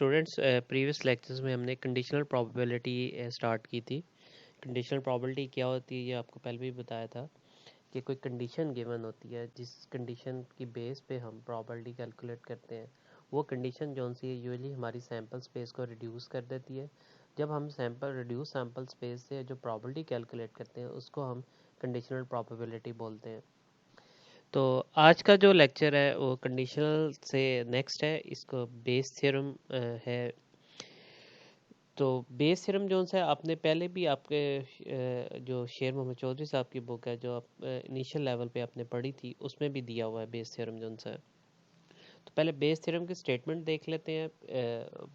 Students previous lectures में हमने conditional probability start की थी। कंडीशनल प्रोबेबिलिटी क्या होती है ये आपको पहले भी बताया था कि कोई कंडीशन गिवन होती है जिस कंडीशन की बेस पे हम प्रोबेबिलिटी कैलकुलेट करते हैं। वो कंडीशन जो सी है यूजुअली हमारी सैम्पल स्पेस को रिड्यूस कर देती है। जब हम रिड्यूस सैम्पल स्पेस से जो प्रोबेबिलिटी कैलकुलेट करते हैं उसको हम कंडीशनल प्रोबेबिलिटी बोलते हैं। तो आज का जो लेक्चर है वो कंडीशनल से नेक्स्ट है, इसको बेस थ्योरम है। तो बेस थ्योरम जो है आपने पहले भी आपके जो शेर मोहम्मद चौधरी साहब की बुक है जो आप इनिशियल लेवल पे आपने पढ़ी थी उसमें भी दिया हुआ है बेस थ्योरम जो है। तो पहले बेस थ्योरम की स्टेटमेंट देख लेते हैं,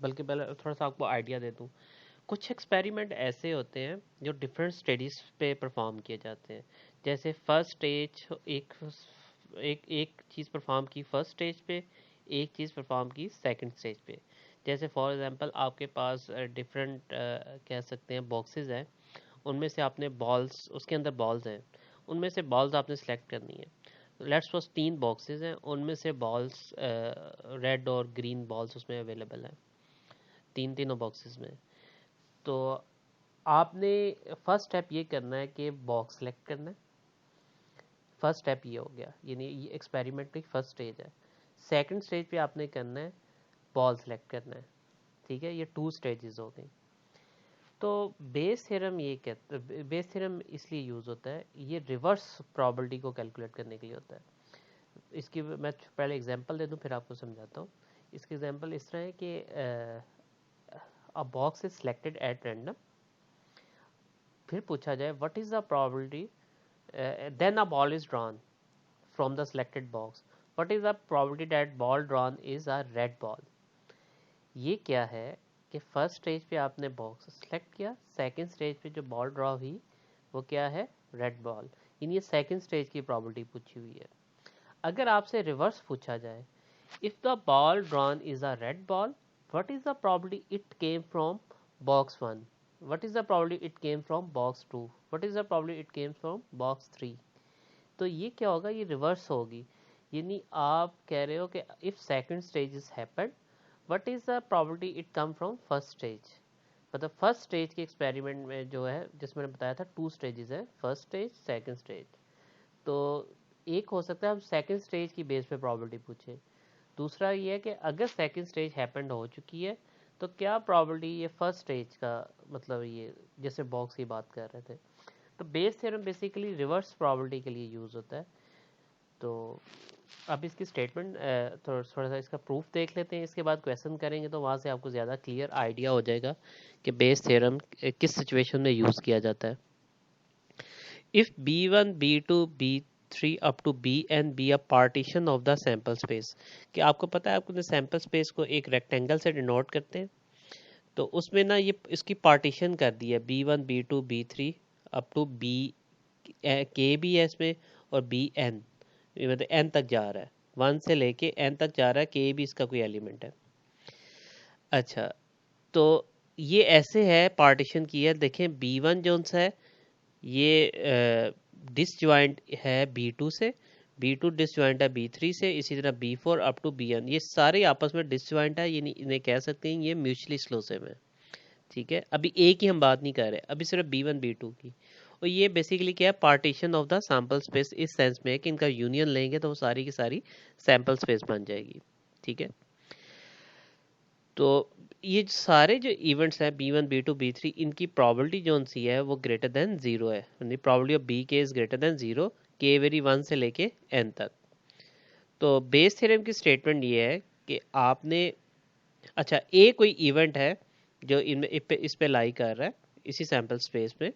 बल्कि पहले थोड़ा सा आपको आइडिया दे दूँ। कुछ एक्सपेरिमेंट ऐसे होते हैं जो डिफरेंट स्टेजेस पे परफॉर्म किए जाते हैं। जैसे फर्स्ट स्टेज एक एक एक चीज़ परफॉर्म की फर्स्ट स्टेज पे, एक चीज़ परफॉर्म की सेकंड स्टेज पे। जैसे फॉर एग्जांपल आपके पास डिफरेंट कह सकते हैं बॉक्सेस हैं, उनमें से आपने बॉल्स, उसके अंदर बॉल्स हैं, उनमें से बॉल्स आपने सेलेक्ट करनी है। लेट्स सपोज 3 बॉक्सेस हैं, उनमें से बॉल्स रेड और ग्रीन बॉल्स उसमें अवेलेबल हैं, तीनों बॉक्सेस में। तो आपने फर्स्ट स्टेप ये करना है कि बॉक्स सेलेक्ट करना है। फर्स्ट स्टेप ये हो गया, यानी ये एक्सपेरिमेंट की फर्स्ट स्टेज है। सेकंड स्टेज पे आपने करना है बॉल सेलेक्ट करना है। ठीक है, ये 2 स्टेजेस हो गई। तो बेस थ्योरम ये कहता है, बेस थ्योरम इसलिए यूज़ होता है, ये रिवर्स प्रोबेबिलिटी को कैलकुलेट करने के लिए होता है। इसकी मैं पहले एग्जांपल दे दूं फिर आपको समझाता हूँ। इसकी एग्जांपल इस तरह है कि अ box is selected at random, फिर पूछा जाए what is the probability, then a ball is drawn from the selected box. What is the probability that ball drawn is a red ball? ये क्या है कि फर्स्ट स्टेज पे आपने box select किया, सेकंड स्टेज पे जो बॉल ड्रॉ हुई वो क्या है, रेड बॉल। ये सेकंड स्टेज की प्रोबेबिलिटी पूछी हुई है। अगर आपसे रिवर्स पूछा जाए, if the ball drawn is a red ball, what is the probability it came from box 1, what is the probability it came from box 2, what is the probability it came from box 3। तो ये क्या होगा, ये reverse होगी। यानी आप कह रहे हो कि if second stage is happened, what is the probability it come from first stage. मतलब फर्स्ट स्टेज के एक्सपेरिमेंट में जो है, जिसमें मैंने बताया था 2 स्टेजेस है, फर्स्ट स्टेज सेकंड स्टेज। तो एक हो सकता है हम सेकंड स्टेज की बेस पे प्रोबेबिलिटी पूछें। दूसरा ये है कि अगर सेकंड स्टेज हैपेंड हो चुकी है तो क्या प्रोबेबिलिटी ये फर्स्ट स्टेज का, मतलब ये जैसे बॉक्स की बात कर रहे थे। तो Bayes theorem basically reverse probability के लिए यूज़ होता है। तो अब इसकी स्टेटमेंट थोड़ा सा इसका प्रूफ देख लेते हैं, इसके बाद क्वेश्चन करेंगे तो वहाँ से आपको ज़्यादा क्लियर आइडिया हो जाएगा कि बेस थ्योरम किस सिचुएशन में यूज़ किया जाता है। If B1 B2 B3 up to Bn be a partition of the sample space, कि आपको पता है आपको सैम्पल स्पेस को एक रेक्टेंगल से डिनोट करते हैं। तो उसमें ना ये इसकी पार्टीशन कर दी है B1 B2 B3 up to be के भी है इसमें, और बी एन, मतलब एन तक जा रहा है, 1 से लेके एन तक जा रहा है, के भी इसका कोई एलिमेंट है। अच्छा, तो ये ऐसे है पार्टीशन की है। देखें B1 जो है ये डिसजॉइंट है B2 से, B2 डिसजॉइंट है B3 से, इसी तरह B4 अप टू Bn, ये सारे आपस में डिसजॉइंट है, यानी इन्हें कह सकते हैं ये म्यूचुअली एक्सक्लूसिव है। ठीक है, अभी ए की हम बात नहीं कर रहे, अभी सिर्फ B1 B2 की। और ये बेसिकली क्या है, partition of the sample space, इस सेंस में कि इनका यूनियन लेंगे तो वो सारी की सारी सैम्पल स्पेस बन जाएगी। ठीक है, तो ये सारे जो इवेंट्स हैं B1 B2 B3, इनकी प्रोबेबिलिटी जो सी है वो ग्रेटर देन 0 है, यानी प्रोबेबिलिटी ऑफ बी के इज ग्रेटर देन 0, के वेरी 1 से लेके n तक। तो बेस थ्योरम की स्टेटमेंट ये है कि आपने, अच्छा ए कोई इवेंट है जो इनमें इस पे लाई कर रहा है इसी सैम्पल स्पेस में,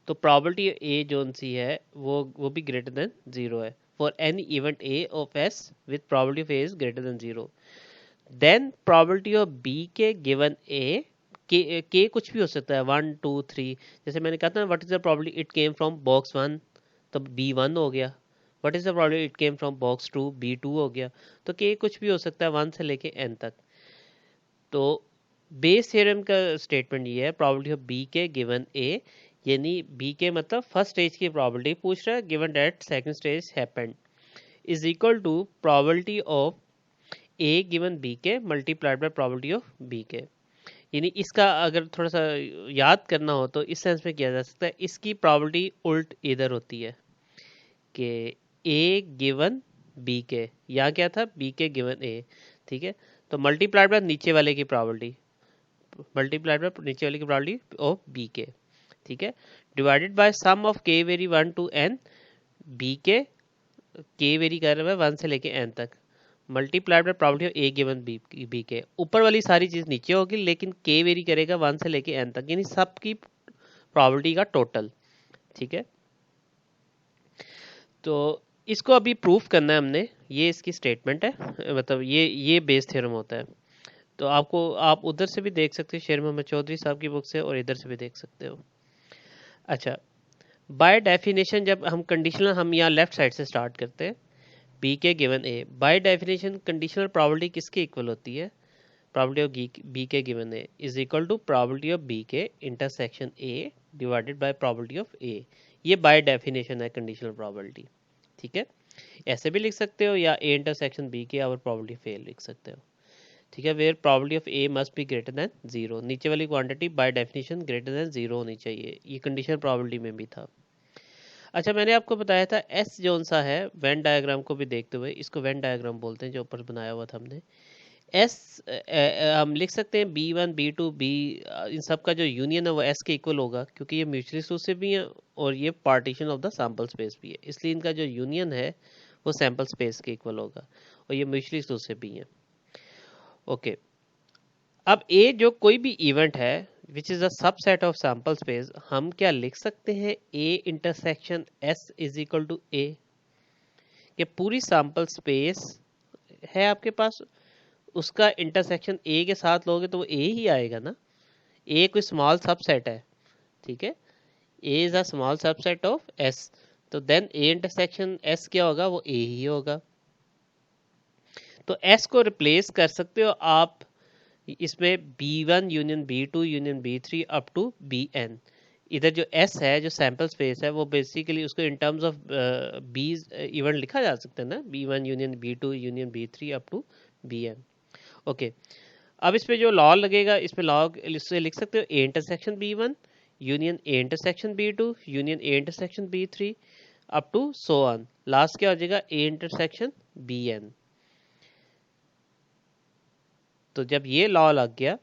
तो प्रोबेबिलिटी ए जो सी है वो भी ग्रेटर देन 0 है for any event A of S with probability of A is greater than 0। Then probability of B के गिवन ए, के कुछ भी हो सकता है, 1 2 3। जैसे मैंने कहा था what is the probability it came from box 1, तो B1 हो गया। What is the probability it came from box 2, B2 हो गया। तो के कुछ भी हो सकता है 1 से लेके n तक। तो बेस थ्योरम का स्टेटमेंट ये है, प्रोबेबिलिटी ऑफ बी के गिवन ए, यानी बी के मतलब फर्स्ट स्टेज की प्रोबेबिलिटी पूछ रहा है given that second stage happened, is equal to probability of A given B के multiplied by probability of B के। यानी इसका अगर थोड़ा सा याद करना हो तो इस सेंस में किया जा सकता है, इसकी प्रोबेबिलिटी उल्ट इधर होती है कि ए गिवन बी के, यहाँ क्या था बी के गिवन ए, ठीक है। तो मल्टीप्लाइड बाय नीचे वाले की प्रोबेबिलिटी, मल्टीप्लाइड बाय नीचे वाले की प्रोबेबिलिटी ऑफ बी के, ठीक है, divided by sum of K vary 1 to n B K vary कर रहा है 1 से लेके n तक, multiplied by probability of A given B K. ऊपर वाली सारी चीज नीचे होगी लेकिन के वेरी करेगा 1 से लेके n तक, यानी सबकी प्रोबेबिलिटी का टोटल, ठीक है। तो इसको अभी प्रूफ करना है हमने, ये इसकी स्टेटमेंट है, मतलब ये बेस थ्योरम होता है। तो आपको आप उधर से भी देख सकते हो शेर मोहम्मद चौधरी साहब की बुक से, और इधर से भी देख सकते हो। अच्छा, बाय डेफिनेशन जब हम कंडीशनल, हम यहाँ लेफ्ट साइड से स्टार्ट करते हैं, बी के given A, by definition conditional probability किसके इक्वल होती है, प्रोबेबिलिटी ऑफ बी के given A is equal to probability of B के intersection A divided by probability of A. ये बाय डेफिनेशन है कंडीशनल प्रोबेबिलिटी, ठीक है। ऐसे भी लिख सकते हो या ए इंटरसेक्शन बी के और प्रोबेबिलिटी ऑफ ए लिख सकते हो, ठीक है। Where probability of A must be greater than 0, नीचे वाली quantity by definition greater than 0 होनी चाहिए, ये कंडीशनल प्रोबेबिलिटी में भी था। अच्छा, मैंने आपको बताया था एस जोन सा है, वेन डायग्राम को भी देखते हुए, इसको वेन डायग्राम बोलते हैं जो ऊपर बनाया हुआ था हमने। एस हम लिख सकते हैं B1 B2 B, इन सब का जो यूनियन है वो एस के इक्वल होगा, क्योंकि ये म्यूचुअली एक्सक्लूसिव भी है और ये partition of the sample space भी है, इसलिए इनका जो यूनियन है वो सैंपल स्पेस के इक्वल होगा, और ये म्यूचुअली एक्सक्लूसिव भी है। ओके, अब ए जो कोई भी इवेंट है which is a subset of sample space, हम क्या लिख सकते हैं, A intersection S is equal to A, कि पूरी सैंपल स्पेस है आपके पास, उसका इंटरसेक्शन ए के साथ लोगे तो वो ए ही आएगा ना, ए कोई स्मॉल सबसेट है, ठीक है, A is a small subset of S, तो देन ए इंटरसेक्शन एस क्या होगा, वो ए ही होगा। तो एस को रिप्लेस कर सकते हो आप इसमें B1 union B2 union B3 up to Bn। इधर जो S है, जो सैंपल स्पेस है, वो बेसिकली उसको in terms of B's event लिखा जा सकता है ना, B1 union B2 union B3 up to Bn। Okay, अब इस पे जो लॉ लगेगा, इस पे लॉ इससे लिख सकते हो A intersection B1 union A intersection B2 union A intersection B3 up to so on, last क्या हो जाएगा A इंटरसेक्शन Bn। तो जब ये लॉ लग गया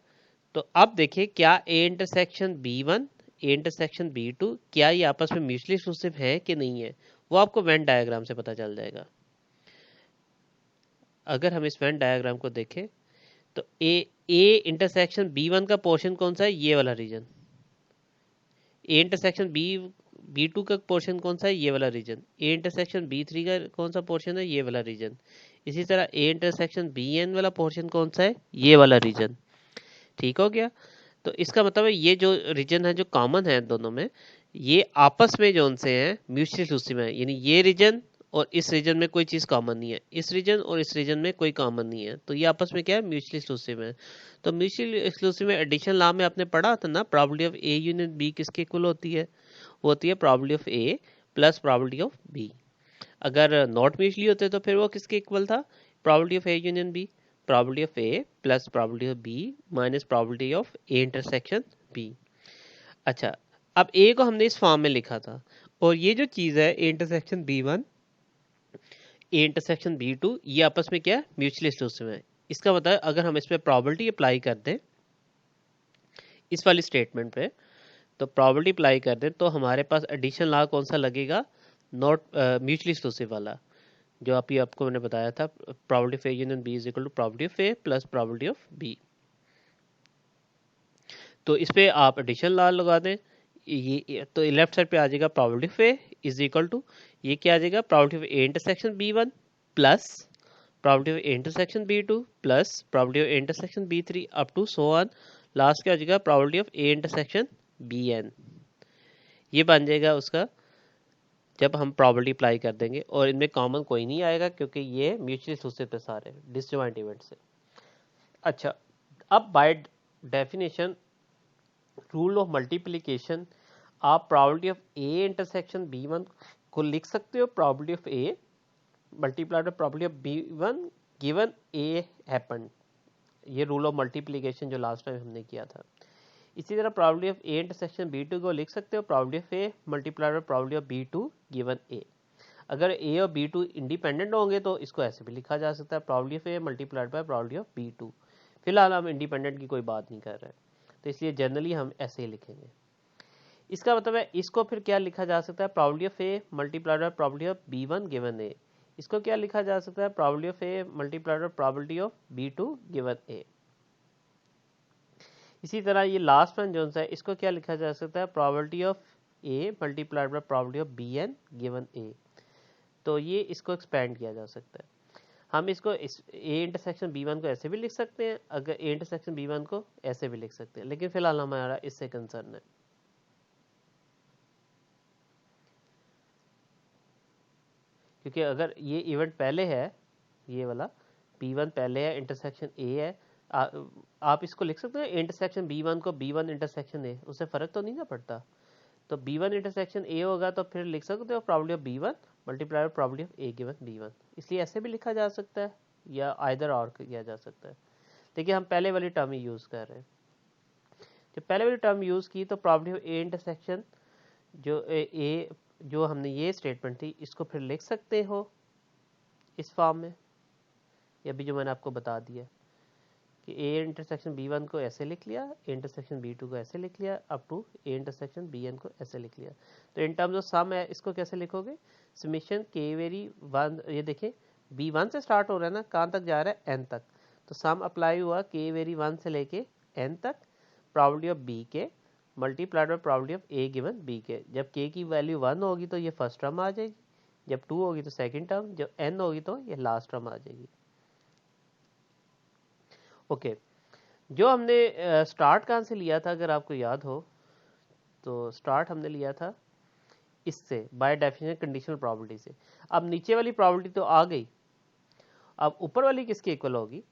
तो अब देखिए क्या ए इंटरसेक्शन B1 ए इंटरसेक्शन B2 क्या ये आपस में म्यूचुअली एक्सक्लूसिव है कि नहीं है, वो आपको वेन डायग्राम से पता चल जाएगा। अगर हम इस वेन डायग्राम को देखें तो ए इंटरसेक्शन B1 का पोर्शन कौन सा है, ये वाला रीजन, ए इंटरसेक्शन B2 का पोर्शन कौन सा है, ये वाला रीजन, ए इंटरसेक्शन B3 का कौन सा पोर्शन है, ये वाला रीजन, इसी तरह ए इंटरसेक्शन Bn वाला पोर्शन कौन सा है, ये वाला रीजन, ठीक हो गया। तो इसका मतलब है ये जो रीजन है जो कॉमन है दोनों में, ये आपस में जो उनसे हैं म्यूचुअली एक्सक्लूसिव है, यानी ये रीजन और इस रीजन में कोई चीज कॉमन नहीं है, इस रीजन और इस रीजन में कोई कॉमन नहीं है, तो ये आपस में क्या है, म्यूचुअली एक्सक्लूसिव है। तो म्यूचुअली एक्सक्लूसिव में एडिशन लॉ में आपने पढ़ा था ना, probability of A union B किसके इक्वल होती है, वो होती है probability of A plus probability of B. अगर नॉट म्यूचुअली होते तो फिर वो किसके इक्वल था, probability of A union B, probability of A plus probability of B minus probability of A intersection B। अच्छा, अब A को हमने इस फॉर्म में लिखा था, और ये जो चीज है A intersection B1 A intersection B2 ये आपस में क्या है, म्यूचुअली एक्सक्लूसिव है। इसका मतलब अगर हम इस पे प्रोबेबिलिटी अप्लाई कर दें इस वाली स्टेटमेंट पे, तो प्रोबेबिलिटी अप्लाई कर दें तो हमारे पास एडिशन लॉ कौन सा लगेगा, नॉट म्यूचुअली एक्सक्लूसिव वाला, जो आपको मैंने बताया था, probability of A union B is equal to probability of A plus probability of B. तो इस पे आप एडिशन लॉ लगा दें, ये तो लेफ्ट साइड पे आ जाएगा probability of A is equal to, ये क्या आ जाएगा, probability of A intersection B1 plus probability of A intersection B2 plus probability of A intersection B3 up to so on, last क्या आ जाएगा, probability of A intersection Bn। ये बन जाएगा उसका जब हम प्रोबेबिलिटी अप्लाई कर देंगे, और इनमें कॉमन कोई नहीं आएगा क्योंकि ये म्यूचुअली एक्सक्लूसिव पे सारे डिसजॉइंट इवेंट से। अच्छा, अब by definition rule of multiplication आप probability of A intersection B1 को लिख सकते हो, probability of A multiplied by probability of B1 given A happen, ये रूल ऑफ मल्टीप्लिकेशन जो लास्ट टाइम हमने किया था। इसी तरह probability of A intersection B two को लिख सकते हो probability of A multiplied by probability of B two given A. अगर ए और बी टू इंडिपेंडेंट होंगे तो इसको ऐसे भी लिखा जा सकता है probability of A multiplied by probability of B too. फिलहाल हम इंडिपेंडेंट की कोई बात नहीं कर रहे, तो इसलिए जनरली हम ऐसे ही लिखेंगे। इसका मतलब है इसको फिर क्या लिखा जा सकता है probability of A multiplied by probability of B one given A. इसको क्या लिखा जा सकता है probability of A multiplied by probability of B two given A. इसी तरह ये लास्ट वन जो है इसको क्या लिखा जा सकता है probability of A multiplied by probability of B N given A. तो ये इसको एक्सपेंड किया जा सकता है। हम इसको ए इंटरसेक्शन बी वन को ऐसे भी लिख सकते हैं, अगर ए इंटरसेक्शन बी वन को ऐसे भी लिख सकते हैं, लेकिन फिलहाल हमारा इससे कंसर्न है। क्योंकि अगर ये इवेंट पहले है, ये वाला B1 पहले है, इंटरसेक्शन A है, आप इसको लिख सकते हैं इंटरसेक्शन B1 को B1 इंटरसेक्शन A, उससे फ़र्क तो नहीं ना पड़ता। तो B1 इंटरसेक्शन A होगा तो फिर लिख सकते हो probability of B1 multiply by probability of A given B1। इसलिए ऐसे भी लिखा जा सकता है या आइदर और किया जा सकता है। देखिए हम पहले वाली टर्म ही यूज़ कर रहे हैं। जब पहले वाली टर्म यूज़ की तो प्रॉबिलिटी ऑफ A इंटरसेक्शन जो हमने ये स्टेटमेंट थी इसको फिर लिख सकते हो इस फॉर्म में, ये अभी जो मैंने आपको बता दिया कि ए इंटरसेक्शन बी वन को ऐसे लिख लिया, ए इंटरसेक्शन बी टू को ऐसे लिख लिया, up to A intersection B N को ऐसे लिख लिया। तो इन टर्म्स ऑफ सम है, इसको कैसे लिखोगे समेशन के वेरी वन, ये देखें बी वन से स्टार्ट हो रहा है ना, कहाँ तक जा रहा है एन तक, तो सम अप्लाई हुआ के वेरी वन से लेके एन तक प्रॉबिलिटी ऑफ बी के multiplied by probability of A given B K. जब के की वैल्यू वन होगी तो ये फर्स्ट टर्म आ जाएगी, जब टू होगी तो सेकंड टर्म, जब एन होगी तो ये लास्ट टर्म आ जाएगी। ओके जो हमने स्टार्ट कहाँ से लिया था अगर आपको याद हो, तो स्टार्ट हमने लिया था इससे बाय डेफिनेशन कंडीशनल प्रॉपर्टी से। अब नीचे वाली प्रॉपर्टी तो आ गई, अब ऊपर वाली किसके इक्वल होगी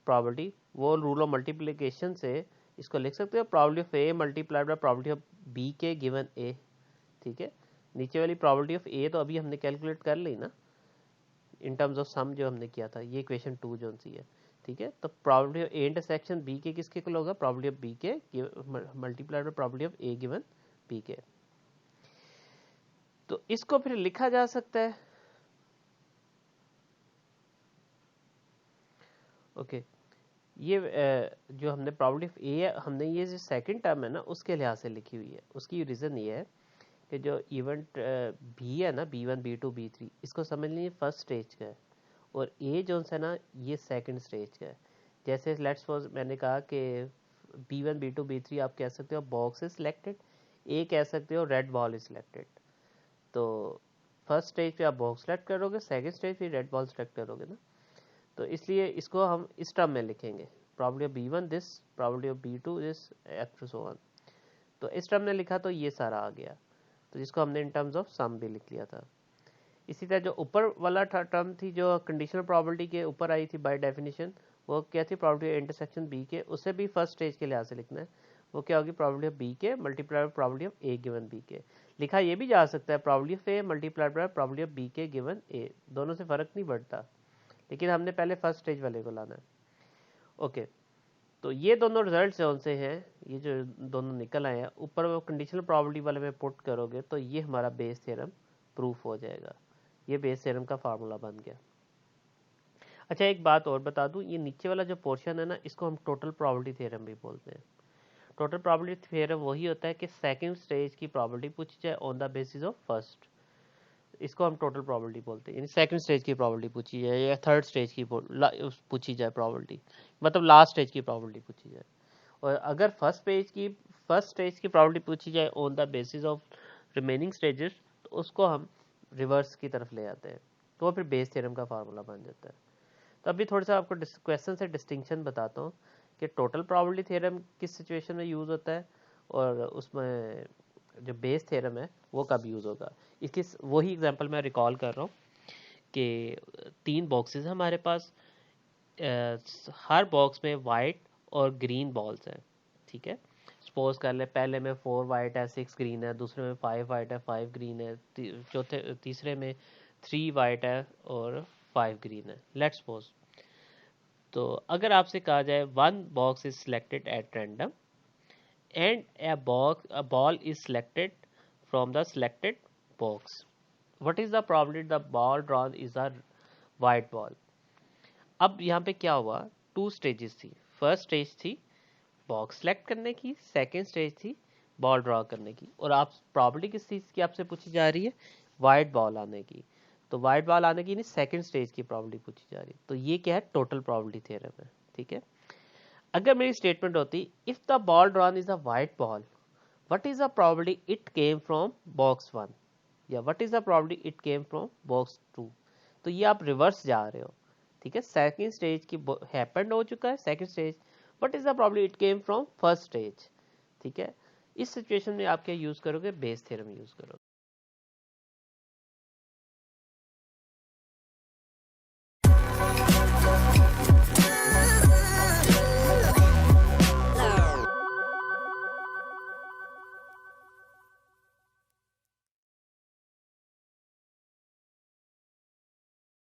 प्रॉपर्टी, वो रूल ऑफ मल्टीप्लिकेशन से इसको लिख सकते हो property of A multiplied by property of B के गिवन ए। ठीक है, नीचे वाली प्रॉपर्टी ऑफ ए तो अभी हमने कैलकुलेट कर ली ना इन टर्म्स ऑफ सम जो हमने किया था, ये इक्वेशन 2 जो सी है। ठीक है, तो property of A intersection B K किसके इक्वल होगा प्रॉपर्टी ऑफ बी के multiplied by property of A given B K. तो इसको फिर लिखा जा सकता है ओके ये जो हमने प्रॉपर्टी ऑफ ए है, हमने ये जो सेकंड टर्म है ना उसके लिहाज से लिखी हुई है। उसकी रीज़न ये है कि जो इवेंट बी है ना B1 B2 B3 इसको समझ लीजिए फर्स्ट स्टेज का है, और ए जो है ना ये सेकंड स्टेज का है। जैसे लेट्स सपोज मैंने कहा कि B1 B2 B3 आप कह सकते हो बॉक्स इज सिलेक्टेड, ए कह सकते हो रेड बॉल इज सिलेक्टेड। तो फर्स्ट स्टेज पे आप बॉक्स सेलेक्ट करोगे, सेकंड स्टेज पे रेड बॉल सेलेक्ट करोगे ना, तो इसलिए इसको हम इस टर्म में लिखेंगे property of B1 this, property of B2 this, act so on. तो इस टर्म में लिखा तो ये सारा आ गया, तो जिसको हमने इन टर्म्स ऑफ सम भी लिख लिया था। इसी तरह जो ऊपर वाला टर्म थी जो कंडीशनल प्रॉपर्टी के ऊपर आई थी बाय डेफिनेशन, वो क्या थी प्रॉपर्टी ऑफ इंटरसेक्शन बी के, उसे भी फर्स्ट स्टेज के लिहाज से लिखना है। वो क्या होगी property of B K multiply by property of A given B K. लिखा ये भी जा सकता है property of A multiply by property of B के गिवन ए, दोनों से फर्क नहीं पड़ता, लेकिन हमने पहले फर्स्ट स्टेज वाले को लाना है। ओके तो ये दोनों रिजल्ट कौन से हैं, ये जो दोनों निकल आए हैं ऊपर वो कंडीशनल प्रॉपर्टी वाले में पुट करोगे तो ये हमारा बेस थ्योरम प्रूफ हो जाएगा। ये बेस थ्योरम का फार्मूला बन गया। अच्छा एक बात और बता दूं, ये नीचे वाला जो पोर्शन है ना इसको हम टोटल प्रॉपर्टी थ्योरम भी बोलते हैं। टोटल प्रॉपर्टी थ्योरम वही होता है कि सेकंड स्टेज की प्रॉपर्टी पूछी जाए on the basis of first, इसको हम टोटल प्रॉपर्टी बोलते हैं। यानी सेकंड स्टेज की प्रॉपर्टी पूछी जाए या थर्ड स्टेज की पूछी जाए प्रॉपर्टी, मतलब लास्ट स्टेज की प्रॉपर्टी पूछी जाए। और अगर फर्स्ट स्टेज की प्रॉपर्टी पूछी जाए on the basis of remaining stages, तो उसको हम रिवर्स की तरफ ले आते हैं, तो वो फिर बेस थ्योरम का फार्मूला बन जाता है। तो अभी थोड़ा सा आपको क्वेश्चन से डिस्टिंक्शन बताता हूँ कि टोटल प्रॉपर्टी थ्योरम किस सिचुएशन में यूज़ होता है और उसमें जो बेस थ्योरम है वो कब यूज़ होगा। इसकी वही एग्जांपल मैं रिकॉल कर रहा हूँ कि 3 बॉक्सेस हैं हमारे पास, हर बॉक्स में वाइट और ग्रीन बॉल्स हैं। ठीक है, सपोज कर ले पहले में 4 वाइट है 6 ग्रीन है, दूसरे में 5 वाइट है 5 ग्रीन है, तीसरे में 3 वाइट है और 5 ग्रीन है। लेट्स सपोज तो अगर आपसे कहा जाए one box is selected at random and a ball is selected from the selected box, what is the probability the ball drawn is a white ball? अब यहाँ पे क्या हुआ, टू स्टेजेस थी। फर्स्ट स्टेज थी बॉक्स सेलेक्ट करने की, second stage थी बॉल ड्रॉ करने की, और आप प्रॉपर्टी किस चीज़ की आपसे पूछी जा रही है, वाइट बॉल आने की। तो वाइट बॉल आने की नहीं, सेकेंड स्टेज की प्रॉपर्टी पूछी जा रही है। तो ये क्या है, टोटल प्रॉपर्टी थ्योरम है। ठीक है, अगर मेरी स्टेटमेंट होती if the ball drawn is a white ball, what is the property it came from box 1, या what is the property it came from box 2, तो ये आप रिवर्स जा रहे हो। ठीक है, सेकंड स्टेज की हैपेंड हो चुका है, second stage, what is the property it came from first stage. ठीक है, इस सिचुएशन में आप क्या यूज करोगे, बेस थ्योरम यूज करोगे।